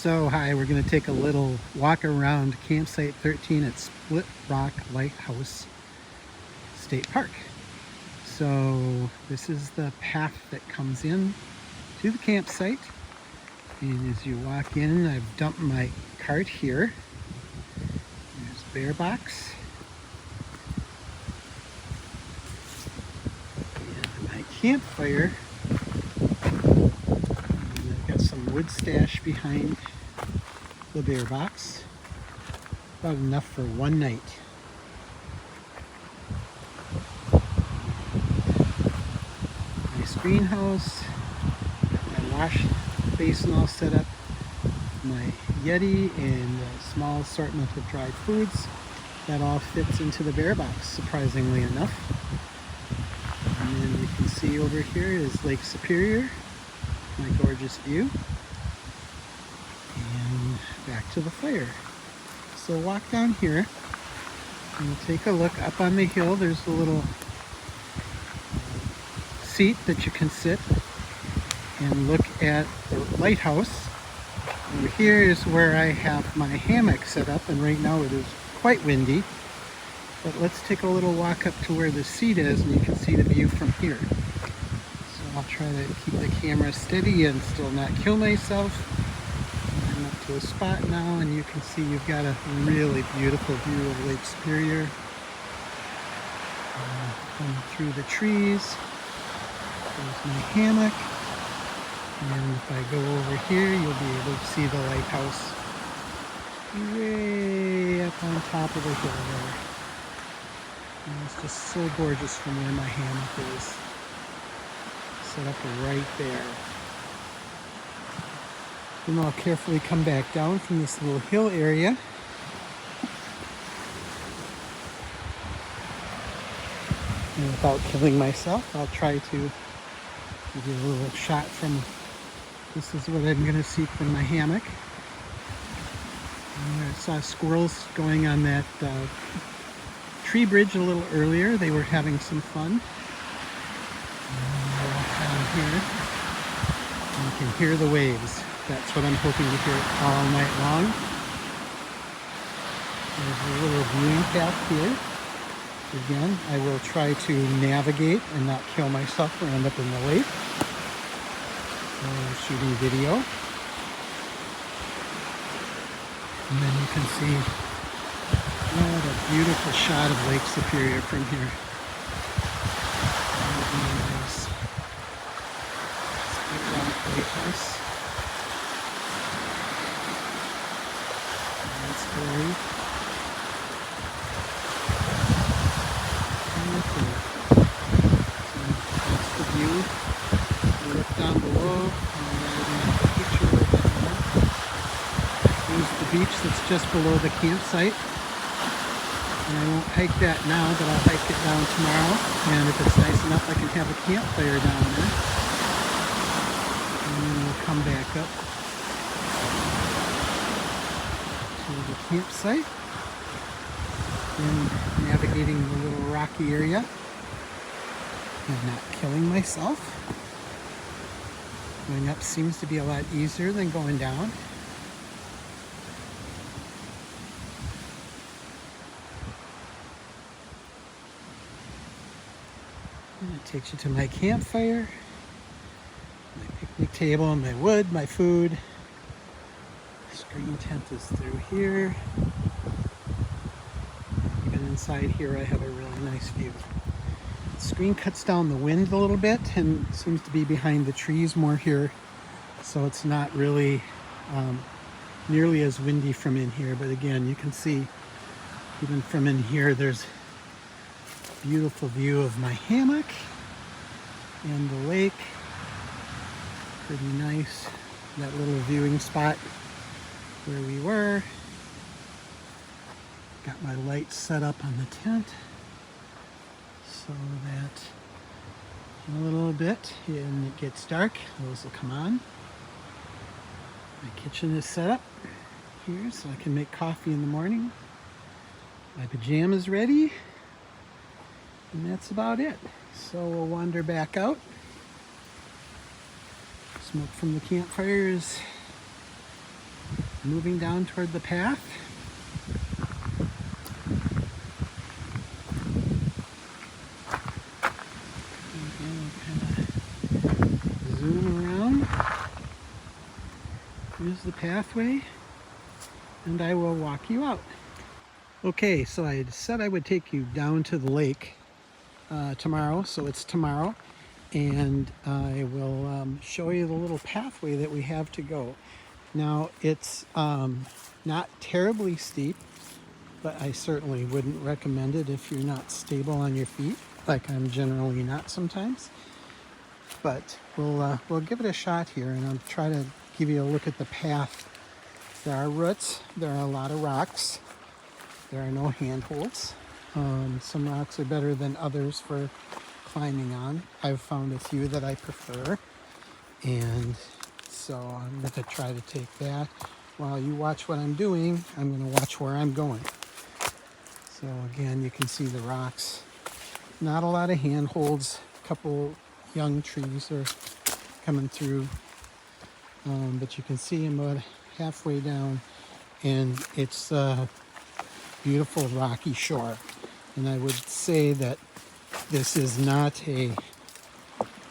So hi, we're going to take a little walk around campsite 13 at Rock Lighthouse State Park. So this is the path that comes in to the campsite, and as you walk in, I've dumped my cart here. There's bear box and my campfire. I've got some wood stash behind the bear box. About enough for one night. Nice greenhouse. Got my wash basin all set up. My Yeti and a small assortment of dried foods. That all fits into the bear box, surprisingly enough. And then you can see over here is Lake Superior. My gorgeous view. And back to the fire. So walk down here and take a look up on the hill. There's a little seat that you can sit and look at the lighthouse. Over here is where I have my hammock set up, and right now it is quite windy. But let's take a little walk up to where the seat is and you can see the view from here. So I'll try to keep the camera steady and still not kill myself. I'm up to a spot now, and you can see you've got a really beautiful view of Lake Superior. Come through the trees. There's my hammock. And if I go over here, you'll be able to see the lighthouse way up on top of the hill there. And it's just so gorgeous from where my hammock is. Set up right there. Then I'll carefully come back down from this little hill area. And without killing myself, I'll try to give you a little shot from, this is what I'm going to see from my hammock. And I saw squirrels going on that tree bridge a little earlier. They were having some fun. Down here, and you can hear the waves. That's what I'm hoping to hear all night long. There's a little viewing path here. Again, I will try to navigate and not kill myself or end up in the lake. So shooting video. And then you can see what a beautiful shot of Lake Superior from here. Nice. Lighthouse. That's great. That's the view. You look down below, and there's a picture right there. There's the beach that's just below the campsite. And I won't hike that now, but I'll hike it down tomorrow. And if it's nice enough, I can have a campfire down there. And then we'll come back up to the campsite. And navigating the little rocky area. And not killing myself. Going up seems to be a lot easier than going down. And it takes you to my campfire, my picnic table, and my wood, my food. The screen tent is through here. Even inside here I have a really nice view. The screen cuts down the wind a little bit and seems to be behind the trees more here. So it's not really nearly as windy from in here. But again, you can see even from in here there's beautiful view of my hammock and the lake. Pretty nice. That little viewing spot where we were. Got my lights set up on the tent so that in a little bit and it gets dark, those will come on. My kitchen is set up here so I can make coffee in the morning. My pajamas ready. And that's about it. So we'll wander back out. Smoke from the campfires moving down toward the path. Zoom around. Use the pathway, and I will walk you out. Okay, so I said I would take you down to the lake tomorrow, so it's tomorrow, and I will show you the little pathway that we have to go. Now, it's not terribly steep, but I certainly wouldn't recommend it if you're not stable on your feet, like I'm generally not sometimes. But we'll give it a shot here, and I'll try to give you a look at the path. There are roots, there are a lot of rocks, there are no handholds. Some rocks are better than others for climbing on. I've found a few that I prefer, and so I'm going to try to take that. While you watch what I'm doing, I'm going to watch where I'm going. So again, you can see the rocks. Not a lot of handholds. A couple young trees are coming through, but you can see them about halfway down, and it's a beautiful rocky shore. And I would say that this is not a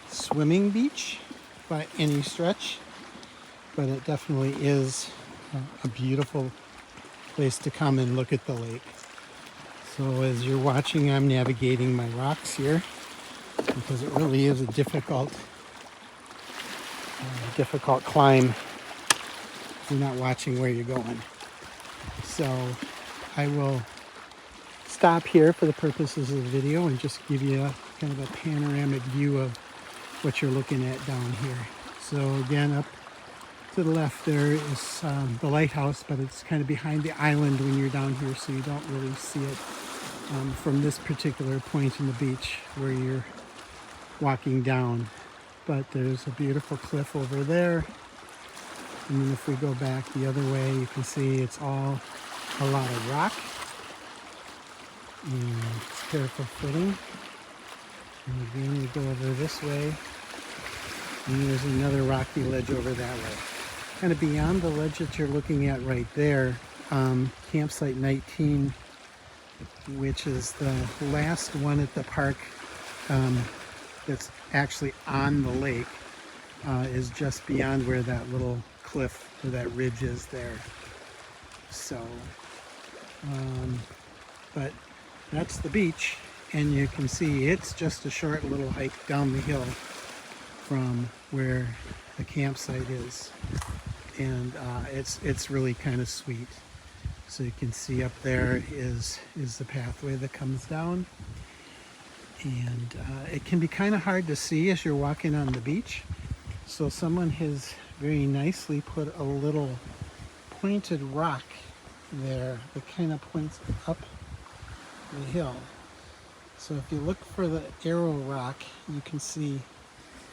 swimming beach by any stretch, but it definitely is a beautiful place to come and look at the lake. So as you're watching, I'm navigating my rocks here because it really is a difficult climb if you're not watching where you're going. So I will stop here for the purposes of the video and just give you a kind of a panoramic view of what you're looking at down here. So again, up to the left there is the lighthouse, but it's kind of behind the island when you're down here, so you don't really see it from this particular point in the beach where you're walking down. But there's a beautiful cliff over there, and then if we go back the other way, you can see it's all a lot of rock and it's careful footing. And again, we go over this way, and there's another rocky ledge over that way. Kind of beyond the ledge that you're looking at right there, campsite 19, which is the last one at the park that's actually on the lake, is just beyond where that little cliff or that ridge is there. So, but that's the beach, and you can see it's just a short little hike down the hill from where the campsite is, and it's really kind of sweet. So you can see up there is the pathway that comes down, and it can be kind of hard to see as you're walking on the beach. So someone has very nicely put a little pointed rock there that kind of points up the hill. So if you look for the arrow rock, you can see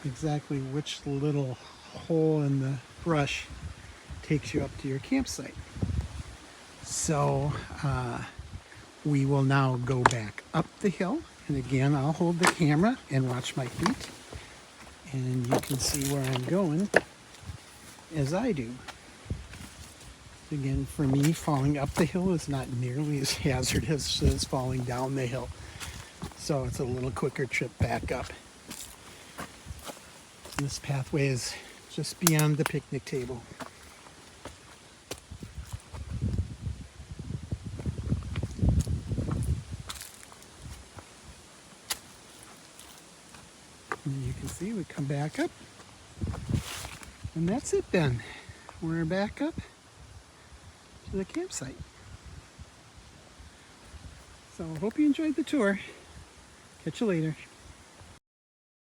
exactly which little hole in the brush takes you up to your campsite. So we will now go back up the hill, and again I'll hold the camera and watch my feet, and you can see where I'm going as I do. Again, for me, falling up the hill is not nearly as hazardous as falling down the hill, so it's a little quicker trip back up. This pathway is just beyond the picnic table. And you can see we come back up, and that's it then. We're back up to the campsite. So I hope you enjoyed the tour. Catch you later.